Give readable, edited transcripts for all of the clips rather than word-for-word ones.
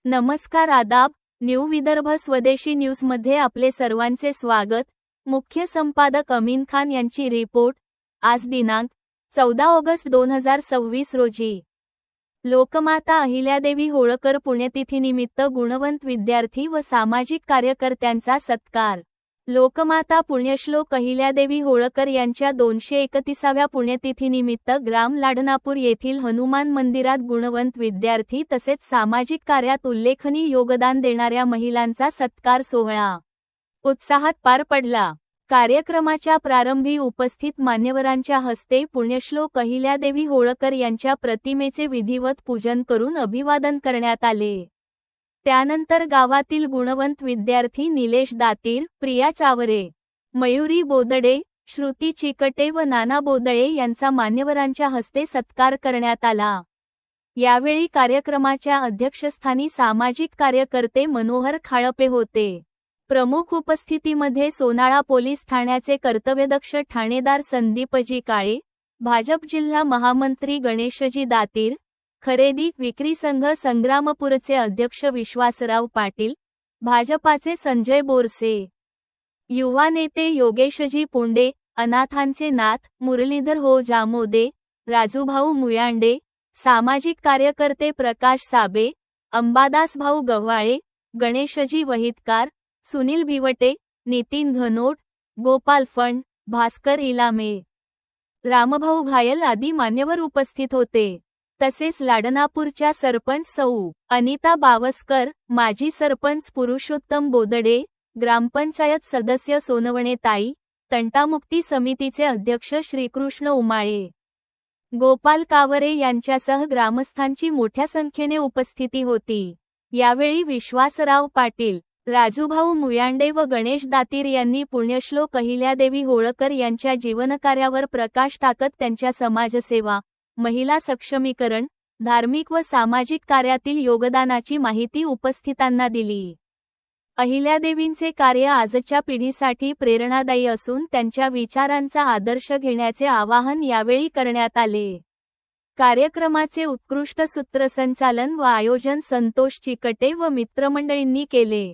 नमस्कार, आदाब. न्यू विदर्भ स्वदेशी न्यूजमध्ये आपले सर्वांचे स्वागत. मुख्य संपादक अमीन खान यांची रिपोर्ट. आज दिनांक 14 ऑगस्ट 2026 रोजी लोकमाता अहिल्यादेवी होळकर पुण्यतिथीनिमित्त गुणवंत विद्यार्थी व सामाजिक कार्यकर्त्यांचा सत्कार. लोकमाता पुण्यश्लोक अहिल्यादेवी होळकर यांच्या 231व्या पुण्यतिथीनिमित्त ग्राम लाडनापूर येथील हनुमान मंदिरात गुणवंत विद्यार्थी तसेच सामाजिक कार्यात उल्लेखनीय योगदान देणाऱ्या महिलांचा सत्कार सोहळा उत्साहात पार पडला. कार्यक्रमाच्या प्रारंभी उपस्थित मान्यवरांच्या हस्ते पुण्यश्लोक अहिल्यादेवी होळकर यांच्या प्रतिमेचे विधिवत पूजन करून अभिवादन करण्यात आले. त्यानंतर गावातील गुणवंत विद्यार्थी निलेश दातीर, प्रिया चावरे, मयुरी बोदडे, श्रुती चिकटे व नाना बोदळे यांचा मान्यवरांच्या हस्ते सत्कार करण्यात आला. यावेळी कार्यक्रमाच्या अध्यक्षस्थानी सामाजिक कार्यकर्ते मनोहर खाळपे होते. प्रमुख उपस्थितीमध्ये सोनाळा पोलीस ठाण्याचे कर्तव्यदक्ष ठाणेदार संदीपजी काळे, भाजप जिल्हा महामंत्री गणेशजी दातीर, खरेदी विक्री संघ संग्रामपूरचे अध्यक्ष विश्वासराव पाटील, भाजपाचे संजय बोरसे, युवा नेते योगेशजी पुंडे, अनाथांचे नाथ मुरलीधर हो जामोदे, राजूभाऊ मुयांडे, सामाजिक कार्यकर्ते प्रकाश साबे, अंबादास भाऊ गव्हाळे, गणेशजी वहितकार, सुनील भिवटे, नितीन घनोट, गोपाल फंड, भास्कर इलामे, रामभाऊ घायल आदी मान्यवर उपस्थित होते. तसेच लाडनापूरच्या सरपंच सौ अनिता बावस्कर, माजी सरपंच पुरुषोत्तम बोदडे, ग्रामपंचायत सदस्य सोनवणे ताई, तंटामुक्ती समितीचे अध्यक्ष श्रीकृष्ण उमाळे, गोपाल कावरे यांच्यासह ग्रामस्थांची मोठ्या संख्येने उपस्थिती होती. यावेळी विश्वासराव पाटील, राजूभाऊ मुयांडे व गणेश दातीर यांनी पुण्यश्लोक अहिल्यादेवी होळकर यांच्या जीवनकार्यावर प्रकाश टाकत त्यांच्या समाजसेवा, महिला सक्षमीकरण, धार्मिक व सामाजिक कार्यातील योगदानाची माहिती उपस्थितांना दिली. अहिल्यादेवींचे कार्य आजच्या पिढीसाठी प्रेरणादायी असून त्यांच्या विचारांचा आदर्श घेण्याचे आवाहन यावेळी करण्यात आले. कार्यक्रमाचे उत्कृष्ट सूत्रसंचालन व आयोजन संतोष चिकटे व मित्रमंडळींनी केले.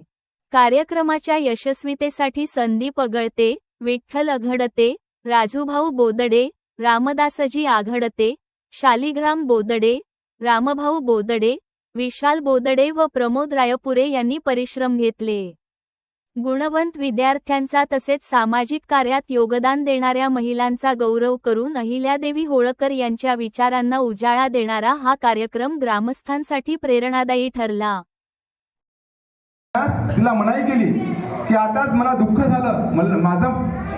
कार्यक्रमाच्या यशस्वीतेसाठी संदीप अगळते, विठ्ठल अघडते, राजूभाऊ बोदडे, रामदासजी आघडते, शालिग्राम बोदडे, रामभाऊ बोदडे, विशाल बोदडे व प्रमोद रायपुरे यांनी परिश्रम घेतले. गुणवंत विद्यार्थ्यांचा तसेच सामाजिक कार्यात योगदान देणाऱ्या महिलांचा गौरव करून अहिल्यादेवी होळकर यांच्या विचारांना उजाळा देणारा हा कार्यक्रम ग्रामस्थांसाठी प्रेरणादायी ठरला. तिला मनाई केली की आताच मला दुःख झालं, माझा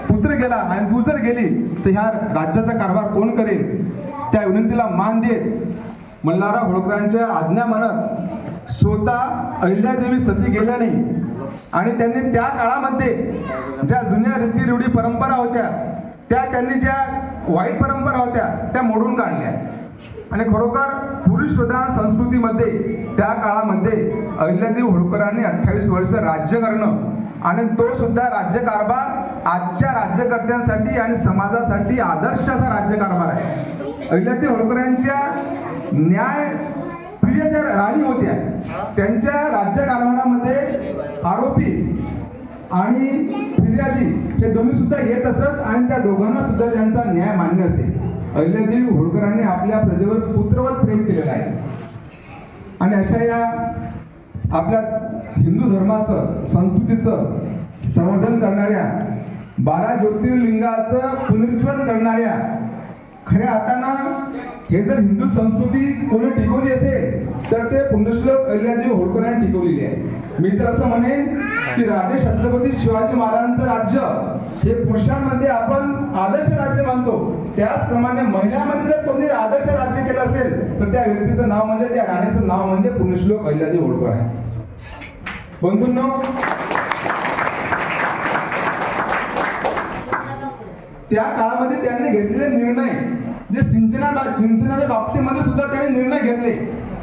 पुत्र गेला आणि तू जर गेली तर ह्या राज्याचा कारभार कोण करेल. त्या विनंतीला मान देत मल्हारराव होळकरांच्या आज्ञा म्हणत स्वतः अहिल्यादेवी सती गेल्या नाही आणि त्यांनी त्या काळामध्ये ज्या जुन्या रीतिरूढी परंपरा होत्या त्यांनी ज्या वाईट परंपरा होत्या त्या मोडून काढल्या आणि खरोखर पुरुष प्रधान संस्कृतीमध्ये त्या काळामध्ये अहिल्यादेवी होळकरांनी 28 वर्ष राज्य करणं आणि तो सुद्धा राज्यकारभार आजच्या राज्यकर्त्यांसाठी आणि समाजासाठी आदर्शाचा राज्यकारभार आहे. अहिल्यादेवी होळकरांच्या न्याय प्रिय ज्या राणी होत्या त्यांच्या राज्यकारभारामध्ये आरोपी आणि फिर्यादी हे दोन्ही सुद्धा येत असत आणि त्या दोघांना सुद्धा त्यांचा न्याय मान्य असे. अहिल्यादेवी होळकरांनी आपल्या प्रजेवर पुत्रवत प्रेम केलेलं आहे आणि अशा या आपल्या हिंदू धर्माचं संस्कृतीचं संवर्धन करणाऱ्या 12 ज्योतिर्लिंगाचं पुनरुज्जीवन करणाऱ्या खऱ्या अर्थानं हे जर हिंदू संस्कृती कोणी टिकवली असेल तर ते पुण्यश्लोक अहिल्यादेवी होळकर यांनी टिकवलेली आहे. मी तर असं म्हणेन की राजे छत्रपती शिवाजी महाराजांचं राज्य हे पुरुषांमध्ये आपण आदर्श राज्य मानतो, त्याचप्रमाणे महिलांमध्ये जर कोणी आदर्श राज्य केलं असेल तर त्या व्यक्तीचं नाव म्हणजे त्या राणीचं नाव म्हणजे पुण्यश्लोक अहिल्यादेवी होळकर आहे. बंधूंनो, त्या काळामध्ये त्यांनी घेतलेले निर्णय जे सिंचनाच्या बाबतीमध्ये सुद्धा त्यांनी निर्णय घेतले.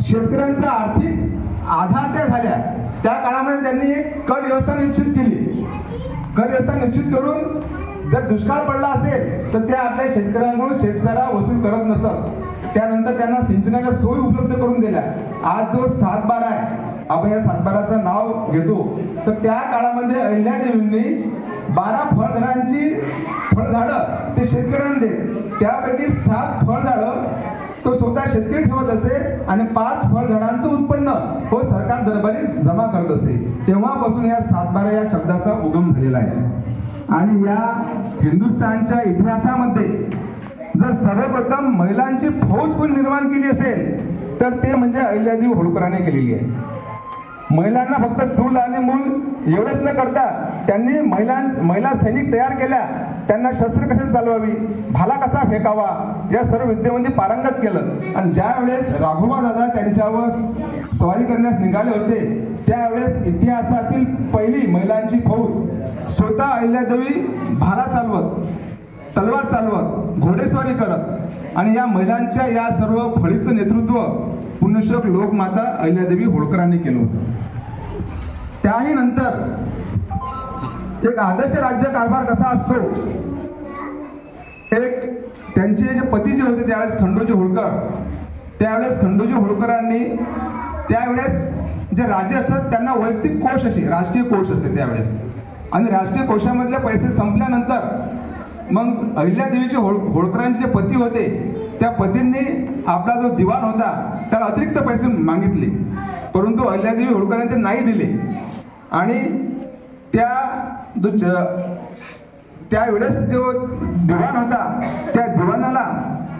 शेतकऱ्यांचा आर्थिक आधार त्या झाल्या. त्या काळामध्ये त्यांनी कर व्यवस्था निश्चित केली कर व्यवस्था निश्चित करून जर दुष्काळ पडला असेल तर त्या आपल्या शेतकऱ्यांकडून शेतसारा वसूल करत नसत. त्यानंतर त्यांना सिंचनाच्या सोयी उपलब्ध करून दिल्या. आज जो 7/12 आहे, आपण या 7/12चं नाव घेतो, तर त्या काळामध्ये अहिल्यादेवींनी 12 फळझाडं ते शेतकऱ्यांना देत. त्यापैकी 7 फळझाडं तो स्वतः शेतकरी ठेवत असे आणि 5 फळझाडांचं उत्पन्न तो सरकार दरबारी जमा करत असे. तेव्हापासून या 7/12 या शब्दाचा उगम झालेला आहे. आणि या हिंदुस्थानच्या इतिहासामध्ये जर सर्वप्रथम महिलांची फौज कोणी निर्माण केली असेल तर ते म्हणजे अहिल्यादेवी होळकरांनी केलेली आहे. महिलांना फक्त चूल आणि मूल एवढंच न करता त्यांनी महिला सैनिक तयार केल्या. त्यांना शस्त्र कसे चालवावी, भाला कसा फेकावा या सर्व विद्येमध्ये पारंगत केलं. आणि ज्या वेळेस राघोबा दादा त्यांच्यावर स्वारी करण्यास निघाले होते त्यावेळेस इतिहासातील पहिली महिलांची फौज स्वतः अहिल्यादेवी भाला चालवत, तलवार चालवत, घोडेस्वारी करत आणि या महिलांच्या या सर्व फळीचं नेतृत्व पुण्यश्लोक लोकमाता अहिल्यादेवी होळकरांनी केलं होतं. त्याही नंतर एक आदर्श राज्य कारभार कसा असतो, एक त्यांचे जे पती जे होते त्यावेळेस खंडोजी होळकर, त्यावेळेस खंडोजी होळकरांनी त्यावेळेस जे राजे असत त्यांना वैयक्तिक कोष असे, राष्ट्रीय कोष असे त्यावेळेस, आणि राष्ट्रीय कोशामधले पैसे संपल्यानंतर मग अहिल्यादेवीचे होळकरांचे जे पती होते त्या पतींनी आपला जो दिवाण होता त्याला अतिरिक्त पैसे मागितले, परंतु अहिल्यादेवी होळकरांनी ते नाही दिले. आणि त्यावेळेस जो दिवाण होता त्या दिवाणाला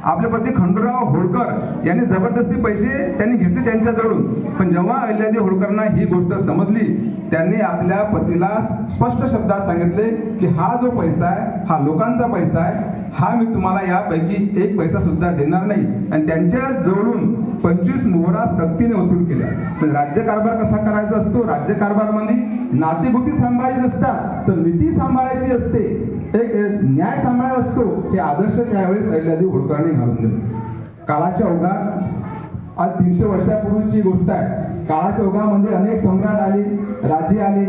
आपले पती खंडूराव होळकर यांनी जबरदस्ती पैसे त्यांनी घेतले त्यांच्याजवळून. पण जेव्हा अहिल्यादेवी होळकरांना ही गोष्ट समजली त्यांनी आपल्या पतीला स्पष्ट शब्दात सांगितले की हा जो पैसा आहे हा लोकांचा पैसा आहे, हा मी तुम्हाला यापैकी 1 पैसा सुद्धा देणार नाही. आणि त्यांच्या जवळून 25 मोहरा सक्तीने वसूल केल्या. पण राज्यकारभार कसा करायचा असतो, राज्यकारभारामध्ये नातेगोती सांभाळायची नसतात तर नीती सांभाळायची असते, एक न्याय सांभाळायचा असतो. हे आदर्श त्यावेळेस अहिल्यादेवी होळकरांनी घालून दिले. काळाच्या ओघात आज 300 वर्षापूर्वीची गोष्ट आहे. काळाच्या ओघामध्ये अनेक सम्राट आले, राजे आले,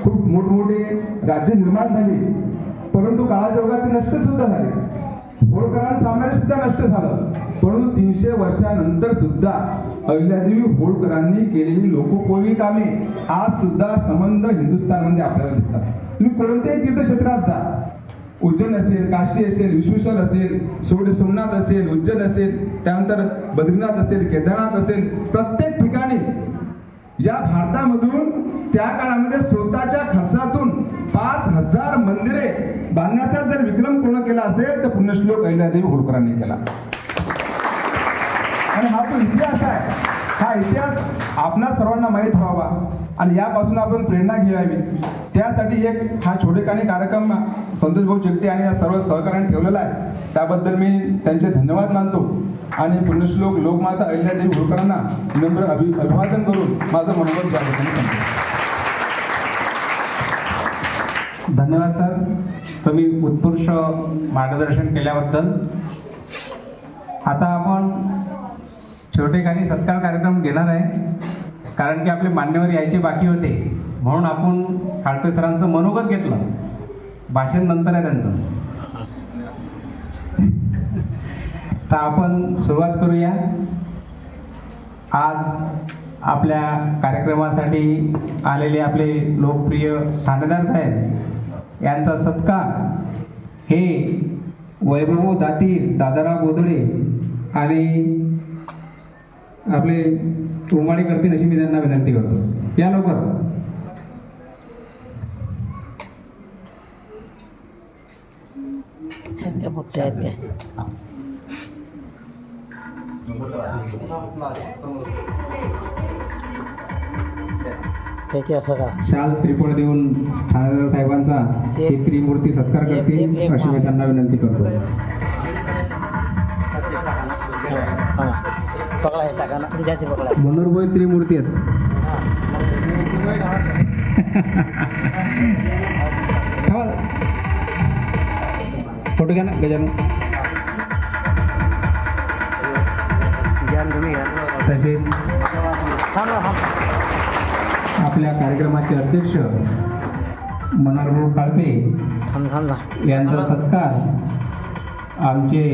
खूप मोठमोठे राज्य निर्माण झाली, परंतु काळाच्या ओघात ते नष्ट सुद्धा झाले. होळकरांचं साम्राज्य सुद्धा नष्ट झालं, परंतु 300 वर्षानंतर सुद्धा अहिल्यादेवी होळकरांनी केलेली लोकोपयोगी कामे आज सुद्धा संबंध हिंदुस्थानमध्ये आपल्याला दिसतात. तुम्ही कोणत्याही तीर्थक्षेत्रात जा, उज्जैन असेल, काशी असेल, विश्वेश्वर असेल, सोमनाथ असेल, उज्जैन असेल, त्यानंतर बद्रीनाथ असेल, केदारनाथ असेल, प्रत्येक ठिकाणी या भारतामधून त्या काळामध्ये स्वतःच्या खर्चातून 5000 मंदिरे बांधण्याचा जर विक्रम कोण केला असेल तर पुण्यश्लोक अहिल्यादेवी होळकरांनी केला. आणि हा जो इतिहास आहे हा इतिहास आपणा सर्वांना माहीत व्हावा आणि यापासून आपण प्रेरणा घ्यावी. त्यासाठी एक हा छोटेखानी कार्यक्रम संतोष भाऊ चिकटे आणि या सर्व सहकार्याने ठेवलेला आहे. त्याबद्दल मी त्यांचे धन्यवाद मानतो आणि पुण्यश्लोक लोकमाता अहिल्यादेवी होळकरांना नम्र अभिवादन करून माझं मनोगत द्यावं सांगतो. धन्यवाद सर, तुम्ही उत्कृष्ट मार्गदर्शन केल्याबद्दल. आता आपण छोटेखानी सत्कार कार्यक्रम घेणार आहे, कारण की आपले मान्यवर यायचे बाकी होते म्हणून आपण खाडपे सरांचं मनोगत घेतलं. भाषण नंतर आहे त्यांचं. तर आपण सुरुवात करूया. आज आपल्या कार्यक्रमासाठी आलेले आपले लोकप्रिय ठाणेदार साहेब यांचा सत्कार हे वैभव दातीर, दादाराव बोदडे आणि आपले उमाडी करतील अशी मी त्यांना विनंती करतो. या लवकर. शाल श्रीफळ देऊन ठाणेदार साहेबांचा एक त्रिमूर्ती सत्कार करतील अशी मी त्यांना विनंती करतो. मनोरभोई त्रिमूर्ती आहेत. फोटो घ्या ना गजानन. तसेच आपल्या कार्यक्रमाचे अध्यक्ष मनोहरभाऊ काळपे यांचा सत्कार आमचे